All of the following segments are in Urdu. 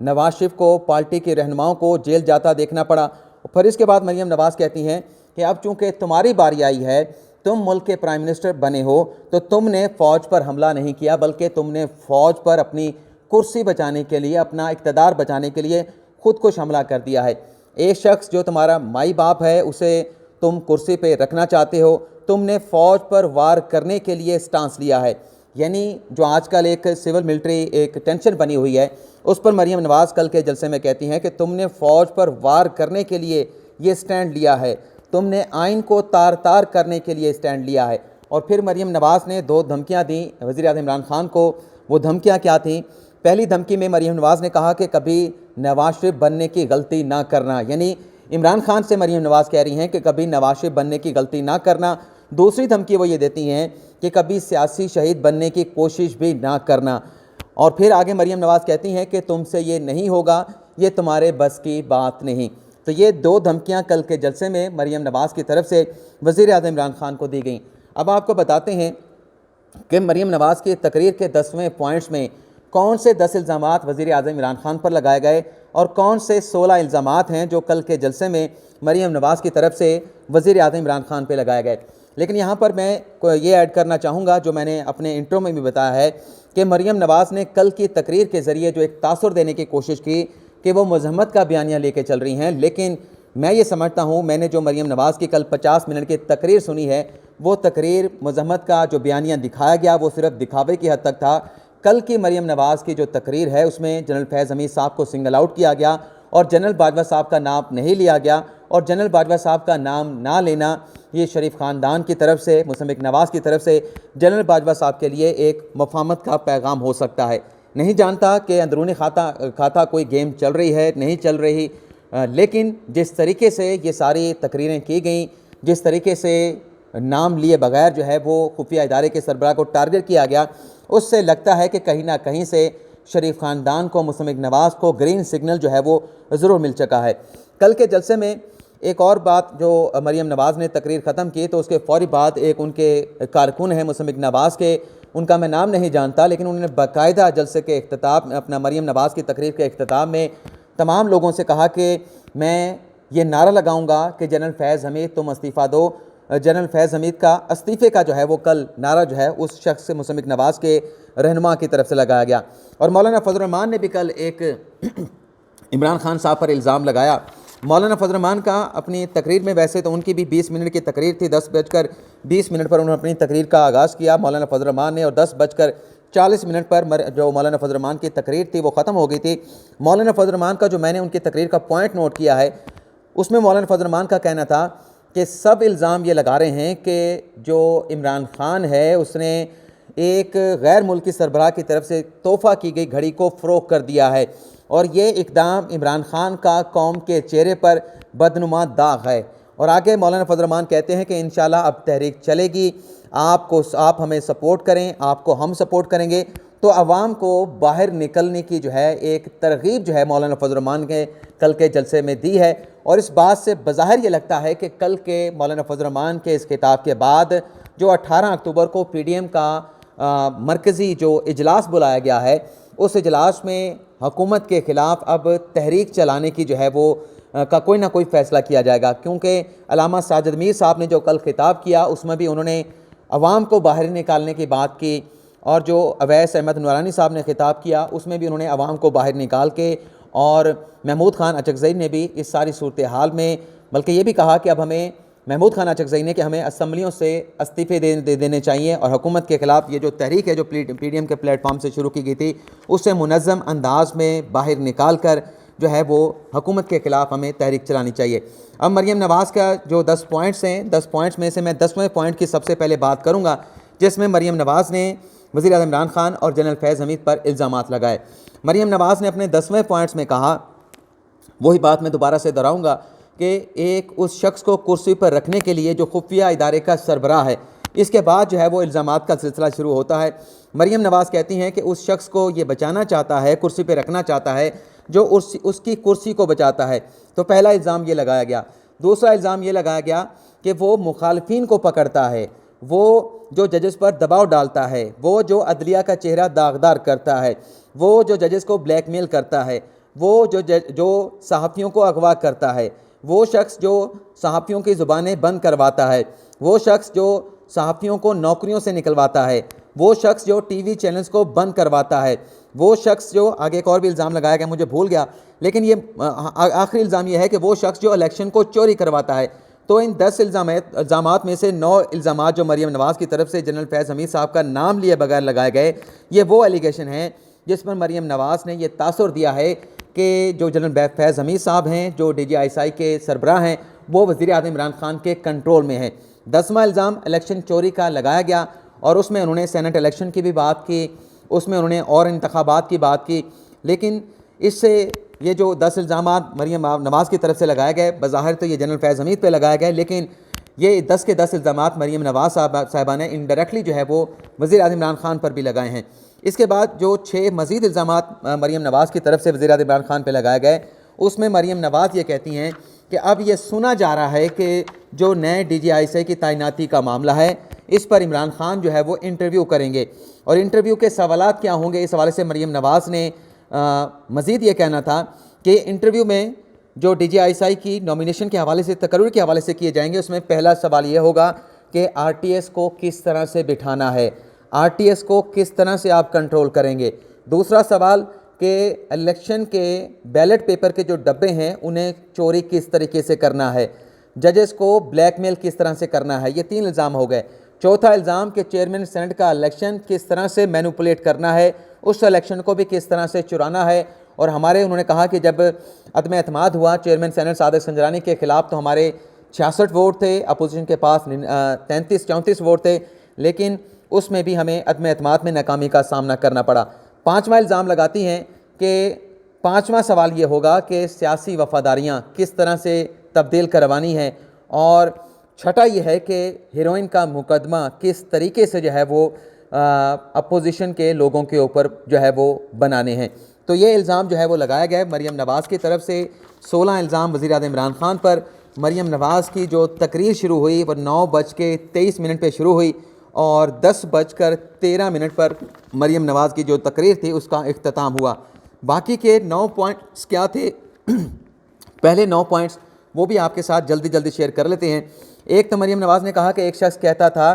نواز شریف کو پارٹی کے رہنماؤں کو جیل جاتا دیکھنا پڑا۔ پھر اس کے بعد مریم نواز کہتی ہیں کہ اب چونکہ تمہاری باری آئی ہے، تم ملک کے پرائم منسٹر بنے ہو، تو تم نے فوج پر حملہ نہیں کیا بلکہ تم نے فوج پر اپنی کرسی بچانے کے لیے، اپنا اقتدار بچانے کے لیے خودکش حملہ کر دیا ہے۔ ایک شخص جو تمہارا مائی باپ ہے اسے تم کرسی پہ رکھنا چاہتے ہو، تم نے فوج پر وار کرنے کے لیے سٹانس لیا ہے۔ یعنی جو آج کل ایک سول ملٹری ایک ٹینشن بنی ہوئی ہے، اس پر مریم نواز کل کے جلسے میں کہتی ہیں کہ تم نے فوج پر وار کرنے کے لیے یہ سٹینڈ لیا ہے، تم نے آئین کو تار تار کرنے کے لیے سٹینڈ لیا ہے۔ اور پھر مریم نواز نے 2 دھمکیاں دیں وزیر اعظم عمران خان کو۔ وہ دھمکیاں کیا تھیں؟ پہلی دھمکی میں مریم نواز نے کہا کہ کبھی نواز شریف بننے کی غلطی نہ کرنا، یعنی عمران خان سے مریم نواز کہہ رہی ہیں کہ کبھی نواز شریف بننے کی غلطی نہ کرنا۔ دوسری دھمکی وہ یہ دیتی ہیں کہ کبھی سیاسی شہید بننے کی کوشش بھی نہ کرنا۔ اور پھر آگے مریم نواز کہتی ہیں کہ تم سے یہ نہیں ہوگا، یہ تمہارے بس کی بات نہیں۔ تو یہ 2 دھمکیاں کل کے جلسے میں مریم نواز کی طرف سے وزیر اعظم عمران خان کو دی گئیں۔ اب آپ کو بتاتے ہیں کہ مریم نواز کی تقریر کے 10ویں پوائنٹس میں کون سے 10 الزامات وزیر اعظم عمران خان پر لگائے گئے اور کون سے 16 الزامات ہیں جو کل کے جلسے میں مریم نواز کی طرف سے وزیر اعظم عمران خان پہ لگائے گئے۔ لیکن یہاں پر میں یہ ایڈ کرنا چاہوں گا جو میں نے اپنے انٹرو میں بھی بتایا ہے کہ مریم نواز نے کل کی تقریر کے ذریعے جو ایک تاثر دینے کی کوشش کی کہ وہ مذمت کا بیانیہ لے کے چل رہی ہیں، لیکن میں یہ سمجھتا ہوں میں نے جو مریم نواز کی کل 50 منٹ کی تقریر سنی ہے، وہ تقریر مذمت کا جو بیانیہ دکھایا گیا وہ صرف دکھاوے کی حد تک تھا۔ کل کی مریم نواز کی جو تقریر ہے اس میں جنرل فیض حمید صاحب کو سنگل آؤٹ کیا گیا اور جنرل باجوہ صاحب کا نام نہیں لیا گیا، اور جنرل باجوہ صاحب کا نام نہ لینا یہ شریف خاندان کی طرف سے، مصمم نواز کی طرف سے جنرل باجوہ صاحب کے لیے ایک مفاہمت کا پیغام ہو سکتا ہے۔ نہیں جانتا کہ اندرونی کھاتا کوئی گیم چل رہی ہے نہیں چل رہی، لیکن جس طریقے سے یہ ساری تقریریں کی گئیں، جس طریقے سے نام لیے بغیر جو ہے وہ خفیہ ادارے کے سربراہ کو ٹارگٹ کیا گیا، اس سے لگتا ہے کہ کہیں نہ کہیں سے شریف خاندان کو، مصمم نواز کو گرین سگنل جو ہے وہ ضرور مل چکا ہے۔ کل کے جلسے میں ایک اور بات جو مریم نواز نے تقریر ختم کی تو اس کے فوری بعد ایک ان کے کارکن ہیں مصمم نواز کے، ان کا میں نام نہیں جانتا، لیکن انہوں نے باقاعدہ جلسے کے اختتام اپنا مریم نواز کی تقریر کے اختتام میں تمام لوگوں سے کہا کہ میں یہ نعرہ لگاؤں گا کہ جنرل فیض حمید تم استعفیٰ دو۔ جنرل فیض حمید کا استعفے کا جو ہے وہ کل نعرہ جو ہے اس شخص سے مصمم نواز کے رہنما کی طرف سے لگایا گیا۔ اور مولانا فضل الرحمان نے بھی کل ایک عمران خان صاحب پر الزام لگایا۔ مولانا فضل الرحمان کا اپنی تقریر میں، ویسے تو ان کی بھی 20 منٹ کی تقریر تھی، 10:20 پر انہوں نے اپنی تقریر کا آغاز کیا مولانا فضل الرحمان نے، اور 10:40 پر جو مولانا فضل الرحمان کی تقریر تھی وہ ختم ہو گئی تھی۔ مولانا فضل الرحمان کا جو میں نے ان کی تقریر کا پوائنٹ نوٹ کیا ہے اس میں مولانا فضل الرحمان کا کہنا تھا کہ سب الزام یہ لگا رہے ہیں کہ جو عمران خان ہے اس نے ایک غیر ملکی سربراہ کی طرف سے تحفہ کی گئی گھڑی کو فروخت کر دیا ہے، اور یہ اقدام عمران خان کا قوم کے چہرے پر بدنما داغ ہے۔ اور آگے مولانا فضل الرحمان کہتے ہیں کہ انشاءاللہ اب تحریک چلے گی، آپ ہمیں سپورٹ کریں، آپ کو ہم سپورٹ کریں گے، تو عوام کو باہر نکلنے کی جو ہے ایک ترغیب جو ہے مولانا فضل الرحمان کے کل کے جلسے میں دی ہے۔ اور اس بات سے بظاہر یہ لگتا ہے کہ کل کے مولانا فضل الرحمان کے اس خطاب کے بعد جو 18 اکتوبر کو پی ڈی ایم کا مرکزی جو اجلاس بلایا گیا ہے، اس اجلاس میں حکومت کے خلاف اب تحریک چلانے کی جو ہے وہ کا کوئی نہ کوئی فیصلہ کیا جائے گا، کیونکہ علامہ ساجد میر صاحب نے جو کل خطاب کیا اس میں بھی انہوں نے عوام کو باہر نکالنے کی بات کی، اور جو اویس احمد نورانی صاحب نے خطاب کیا اس میں بھی انہوں نے عوام کو باہر نکال کے، اور محمود خان اچکزئی نے بھی اس ساری صورتحال میں بلکہ یہ بھی کہا کہ اب ہمیں محمود خان اچکزئی نے کہ ہمیں اسمبلیوں سے استعفے دینے چاہیے، اور حکومت کے خلاف یہ جو تحریک ہے جو پی ڈی ایم کے پلیٹ فارم سے شروع کی گئی تھی اسے منظم انداز میں باہر نکال کر جو ہے وہ حکومت کے خلاف ہمیں تحریک چلانی چاہیے۔ اب مریم نواز کا جو 10 پوائنٹس ہیں، 10 پوائنٹس میں سے میں 10ویں پوائنٹ کی سب سے پہلے بات کروں گا، جس میں مریم نواز نے وزیر اعظم عمران خان اور جنرل فیض حمید پر الزامات لگائے۔ مریم نواز نے اپنے 10ویں پوائنٹس میں کہا، وہی بات میں دوبارہ سے دہراؤں گا، کہ ایک اس شخص کو کرسی پر رکھنے کے لیے جو خفیہ ادارے کا سربراہ ہے، اس کے بعد جو ہے وہ الزامات کا سلسلہ شروع ہوتا ہے۔ مریم نواز کہتی ہیں کہ اس شخص کو یہ بچانا چاہتا ہے، کرسی پہ رکھنا چاہتا ہے جو اس کی کرسی کو بچاتا ہے۔ تو پہلا الزام یہ لگایا گیا۔ دوسرا الزام یہ لگایا گیا کہ وہ مخالفین کو پکڑتا ہے، وہ جو ججز پر دباؤ ڈالتا ہے، وہ جو عدلیہ کا چہرہ داغدار کرتا ہے، وہ جو ججز کو بلیک میل کرتا ہے، وہ جو صحافیوں کو اغوا کرتا ہے، وہ شخص جو صحافیوں کی زبانیں بند کرواتا ہے، وہ شخص جو صحافیوں کو نوکریوں سے نکلواتا ہے، وہ شخص جو ٹی وی چینلز کو بند کرواتا ہے، وہ شخص جو آگے ایک اور بھی الزام لگایا گیا مجھے بھول گیا، لیکن یہ آخری الزام یہ ہے کہ وہ شخص جو الیکشن کو چوری کرواتا ہے۔ تو ان 10 الزامات میں سے 9 الزامات جو مریم نواز کی طرف سے جنرل فیض حمید صاحب کا نام لیے بغیر لگائے گئے، یہ وہ ایلیگیشن ہیں جس پر مریم نواز نے یہ تاثر دیا ہے کہ جو جنرل فیض حمید صاحب ہیں، جو D G I S I کے سربراہ ہیں، وہ وزیر اعظم عمران خان کے کنٹرول میں ہیں۔ 10واں الزام الیکشن چوری کا لگایا گیا، اور اس میں انہوں نے سینٹ الیکشن کی بھی بات کی، اس میں انہوں نے اور انتخابات کی بات کی، لیکن اس سے یہ جو 10 الزامات مریم نواز کی طرف سے لگائے گئے، بظاہر تو یہ جنرل فیض حمید پہ لگائے گئے، لیکن یہ 10 کے 10 الزامات مریم نواز صاحبہ نے انڈائریکٹلی جو ہے وہ وزیر اعظم عمران خان پر بھی لگائے ہیں۔ اس کے بعد جو 6 مزید الزامات مریم نواز کی طرف سے وزیر اعظم عمران خان پہ لگائے گئے، اس میں مریم نواز یہ کہتی ہیں کہ اب یہ سنا جا رہا ہے کہ جو نئے D G I S I کی تعیناتی کا معاملہ ہے، اس پر عمران خان جو ہے وہ انٹرویو کریں گے، اور انٹرویو کے سوالات کیا ہوں گے، اس حوالے سے مریم نواز نے مزید یہ کہنا تھا کہ انٹرویو میں جو D G I S I کی نومینیشن کے حوالے سے، تقرر کے حوالے سے کیے جائیں گے، اس میں پہلا سوال یہ ہوگا کہ آر ٹی ایس کو کس طرح سے بٹھانا ہے، آر ٹی ایس کو کس طرح سے آپ کنٹرول کریں گے۔ دوسرا سوال کہ الیکشن کے بیلٹ پیپر کے جو ڈبے ہیں انہیں چوری کس طریقے سے کرنا ہے، ججز کو بلیک میل کس طرح سے کرنا ہے۔ یہ 3 الزام ہو گئے۔ چوتھا الزام کہ چیئرمین سینٹ کا الیکشن کس طرح سے مینوپولیٹ کرنا ہے، اس الیکشن کو بھی کس طرح سے چرانا ہے، اور انہوں نے کہا کہ جب عدم اعتماد ہوا چیئرمین سینٹ صادق سنجرانی کے خلاف تو ہمارے 66 ووٹ تھے، اپوزیشن کے پاس 33-34 ووٹ تھے، لیکن اس میں بھی ہمیں عدم اعتماد میں ناکامی کا سامنا کرنا پڑا۔ 5واں الزام لگاتی ہیں کہ 5واں سوال یہ ہوگا کہ سیاسی وفاداریاں کس طرح سے تبدیل کروانی ہیں، اور 6واں یہ ہے کہ ہیروئن کا مقدمہ کس طریقے سے جو ہے وہ اپوزیشن کے لوگوں کے اوپر جو ہے وہ بنانے ہیں۔ تو یہ الزام جو ہے وہ لگایا گیا ہے مریم نواز کی طرف سے۔ 16 الزام وزیر اعظم عمران خان پر۔ مریم نواز کی جو تقریر شروع ہوئی وہ 9:23 پہ شروع ہوئی، اور 10:13 پر مریم نواز کی جو تقریر تھی اس کا اختتام ہوا۔ باقی کے 9 پوائنٹس کیا تھے؟ پہلے 9 پوائنٹس وہ بھی آپ کے ساتھ جلدی شیئر کر لیتے ہیں۔ ایک تو مریم نواز نے کہا کہ ایک شخص کہتا تھا،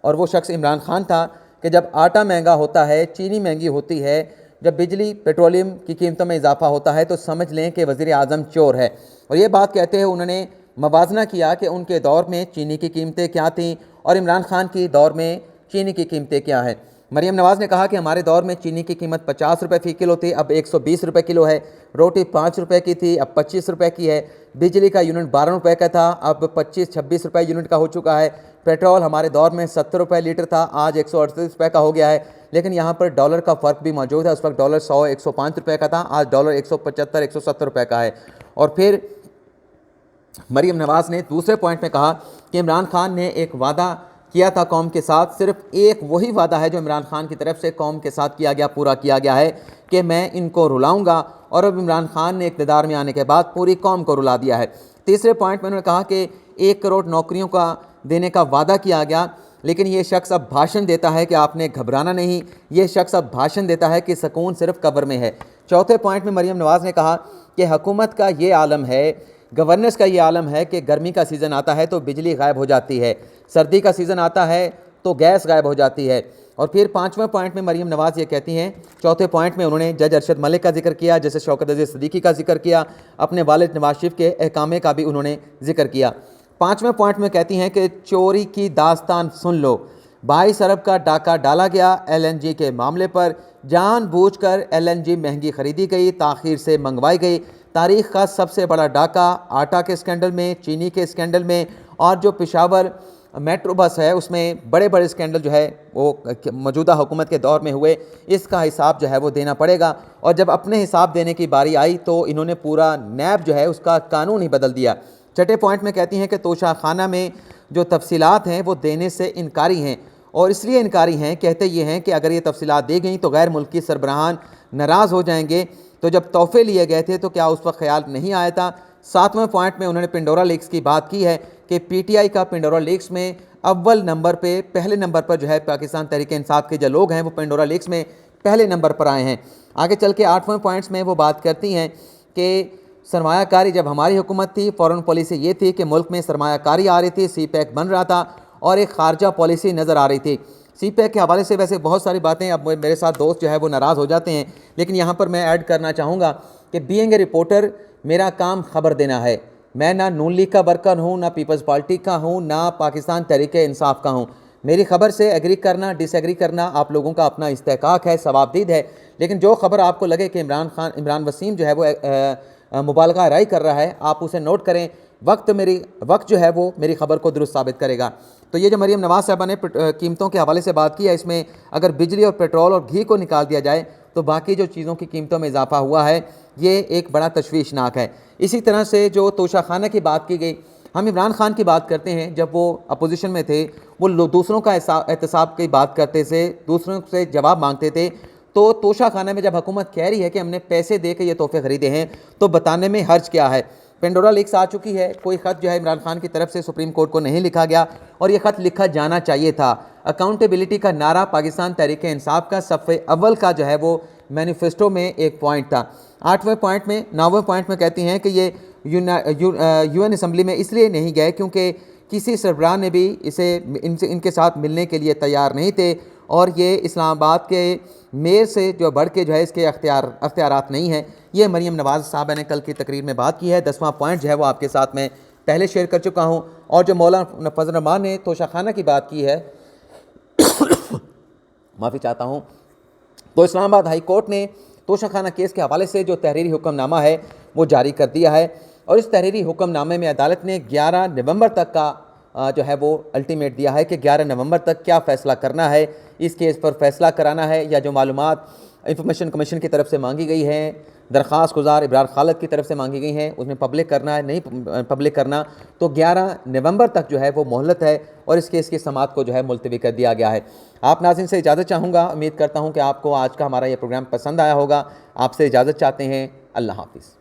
اور وہ شخص عمران خان تھا، کہ جب آٹا مہنگا ہوتا ہے، چینی مہنگی ہوتی ہے، جب بجلی پیٹرولیم کی قیمتوں میں اضافہ ہوتا ہے تو سمجھ لیں کہ وزیر اعظم چور ہے۔ اور یہ بات کہتے ہیں انہوں نے موازنہ کیا کہ ان کے دور میں چینی کی قیمتیں کیا تھیں اور عمران خان کی دور میں چینی کی قیمتیں کیا ہیں۔ مریم نواز نے کہا کہ ہمارے دور میں چینی کی قیمت 50 روپے فی کلو تھی، اب 120 روپے کلو ہے، روٹی 5 روپے کی تھی، اب 25 روپے کی ہے، بجلی کا یونٹ 12 روپے کا تھا، اب 25-26 روپے یونٹ کا ہو چکا ہے، پیٹرول ہمارے دور میں 70 روپے لیٹر تھا، آج 138 روپے کا ہو گیا ہے، لیکن یہاں پر ڈالر کا فرق بھی موجود ہے، اس وقت ڈالر 105 روپے کا تھا، آج ڈالر 175-170 روپے کا ہے۔ اور پھر مریم نواز نے دوسرے پوائنٹ میں کہا کہ عمران خان نے ایک وعدہ کیا تھا قوم کے ساتھ، صرف ایک وہی وعدہ ہے جو عمران خان کی طرف سے قوم کے ساتھ کیا گیا، پورا کیا گیا ہے کہ میں ان کو رلاؤں گا، اور اب عمران خان نے اقتدار میں آنے کے بعد پوری قوم کو رلا دیا ہے۔ تیسرے پوائنٹ میں انہوں نے کہا کہ 1 کروڑ نوکریوں کا دینے کا وعدہ کیا گیا، لیکن یہ شخص اب بھاشن دیتا ہے کہ آپ نے گھبرانا نہیں، یہ شخص اب بھاشن دیتا ہے کہ سکون صرف قبر میں ہے۔ چوتھے پوائنٹ میں مریم نواز نے کہا کہ حکومت کا یہ عالم ہے، گورننس کا یہ عالم ہے کہ گرمی کا سیزن آتا ہے تو بجلی غائب ہو جاتی ہے، سردی کا سیزن آتا ہے تو گیس غائب ہو جاتی ہے۔ اور پھر 5ویں پوائنٹ میں مریم نواز یہ کہتی ہیں، چوتھے پوائنٹ میں انہوں نے جج ارشد ملک کا ذکر کیا، جیسے شوکت عزیز صدیقی کا ذکر کیا، اپنے والد نواز شریف کے احکامے کا بھی انہوں نے ذکر کیا۔ 5ویں پوائنٹ میں کہتی ہیں کہ چوری کی داستان سن لو، 22 ارب کا ڈاکہ ڈالا گیا ایل این جی کے معاملے پر، جان بوجھ کر ایل این جی مہنگی خریدی گئی، تاخیر سے منگوائی گئی، تاریخ کا سب سے بڑا ڈاکہ آٹا کے اسکینڈل میں، چینی کے اسکینڈل میں، اور جو پشاور میٹرو بس ہے اس میں بڑے بڑے اسکینڈل جو ہے وہ موجودہ حکومت کے دور میں ہوئے، اس کا حساب جو ہے وہ دینا پڑے گا۔ اور جب اپنے حساب دینے کی باری آئی تو انہوں نے پورا نیب جو ہے اس کا قانون ہی بدل دیا۔ 6 پوائنٹ میں کہتی ہیں کہ توشہ خانہ میں جو تفصیلات ہیں وہ دینے سے انکاری ہیں، اور اس لیے انکاری ہیں، کہتے یہ ہیں کہ اگر یہ تفصیلات دی گئیں تو غیر ملکی سربراہان ناراض ہو جائیں گے، تو جب تحفے لیے گئے تھے تو کیا اس وقت خیال نہیں آیا تھا۔ 7ویں پوائنٹ میں انہوں نے پنڈورا لیکس کی بات کی ہے کہ پی ٹی آئی کا پنڈورا لیکس میں اول نمبر پہ، پہلے نمبر پر جو ہے پاکستان تحریک انصاف کے جو لوگ ہیں وہ پنڈورا لیکس میں پہلے نمبر پر آئے ہیں۔ آگے چل کے 8ویں پوائنٹس میں وہ بات کرتی ہیں کہ سرمایہ کاری جب ہماری حکومت تھی فورن پالیسی یہ تھی کہ ملک میں سرمایہ کاری آ رہی تھی، سی پیک بن رہا تھا اور ایک خارجہ پالیسی نظر آ رہی تھی۔ سی پیک کے حوالے سے ویسے بہت ساری باتیں اب میرے ساتھ دوست جو ہے وہ ناراض ہو جاتے ہیں، لیکن یہاں پر میں ایڈ کرنا چاہوں گا کہ بینگ اے رپورٹر میرا کام خبر دینا ہے۔ میں نہ نون لیگ کا ورکر ہوں، نہ پیپلز پارٹی کا ہوں، نہ پاکستان تحریک انصاف کا ہوں۔ میری خبر سے ایگری کرنا ڈس ایگری کرنا آپ لوگوں کا اپنا استحقاق ہے، ثوابدید ہے، لیکن جو خبر آپ کو لگے کہ عمران وسیم جو ہے وہ مبالغہ رائے کر رہا ہے، آپ اسے نوٹ کریں۔ وقت جو ہے وہ میری خبر کو درست ثابت کرے گا۔ تو یہ جو مریم نواز صاحبہ نے قیمتوں کے حوالے سے بات کی ہے، اس میں اگر بجلی اور پیٹرول اور گھی کو نکال دیا جائے تو باقی جو چیزوں کی قیمتوں میں اضافہ ہوا ہے یہ ایک بڑا تشویشناک ہے۔ اسی طرح سے جو توشہ خانہ کی بات کی گئی، ہم عمران خان کی بات کرتے ہیں، جب وہ اپوزیشن میں تھے وہ دوسروں کا احتساب کی بات کرتے تھے، دوسروں سے جواب مانگتے تھے، تو توشہ خانہ میں جب حکومت کہہ رہی ہے کہ ہم نے پیسے دے کے یہ تحفے خریدے ہیں تو بتانے میں حرج کیا ہے؟ پینڈورا لیکس آ چکی ہے، کوئی خط جو ہے عمران خان کی طرف سے سپریم کورٹ کو نہیں لکھا گیا اور یہ خط لکھا جانا چاہیے تھا۔ اکاؤنٹیبلٹی کا نعرہ پاکستان تحریک انصاف کا صفحے اول کا جو ہے وہ مینیفیسٹو میں ایک پوائنٹ تھا۔ 9ویں پوائنٹ میں کہتی ہیں کہ یہ یو این اسمبلی میں اس لیے نہیں گئے کیونکہ کسی سربراہ نے بھی ان کے ساتھ ملنے کے لیے تیار نہیں تھے، اور یہ اسلام آباد کے میئر سے جو بڑھ کے جو ہے اس کے اختیارات نہیں ہیں۔ یہ مریم نواز صاحبہ نے کل کی تقریر میں بات کی ہے۔ 10واں پوائنٹ جو ہے وہ آپ کے ساتھ میں پہلے شیئر کر چکا ہوں، اور جو مولانا فضل الرحمان نے توشہ خانہ کی بات کی ہے معافی چاہتا ہوں، تو اسلام آباد ہائی کورٹ نے توشہ خانہ کیس کے حوالے سے جو تحریری حکم نامہ ہے وہ جاری کر دیا ہے، اور اس تحریری حکم نامے میں عدالت نے 11 نومبر تک کا جو ہے وہ الٹیمیٹ دیا ہے کہ 11 نومبر تک کیا فیصلہ کرنا ہے، اس کیس پر فیصلہ کرانا ہے، یا جو معلومات انفارمیشن کمیشن کی طرف سے مانگی گئی ہیں، درخواست گزار ابرار خالد کی طرف سے مانگی گئی ہیں، اس میں پبلک کرنا ہے نہیں پبلک کرنا، تو 11 نومبر تک جو ہے وہ مہلت ہے، اور اس کیس کی سماعت کو جو ہے ملتوی کر دیا گیا ہے۔ آپ ناظرین سے اجازت چاہوں گا، امید کرتا ہوں کہ آپ کو آج کا ہمارا یہ پروگرام پسند آیا ہوگا۔ آپ سے اجازت چاہتے ہیں، اللہ حافظ۔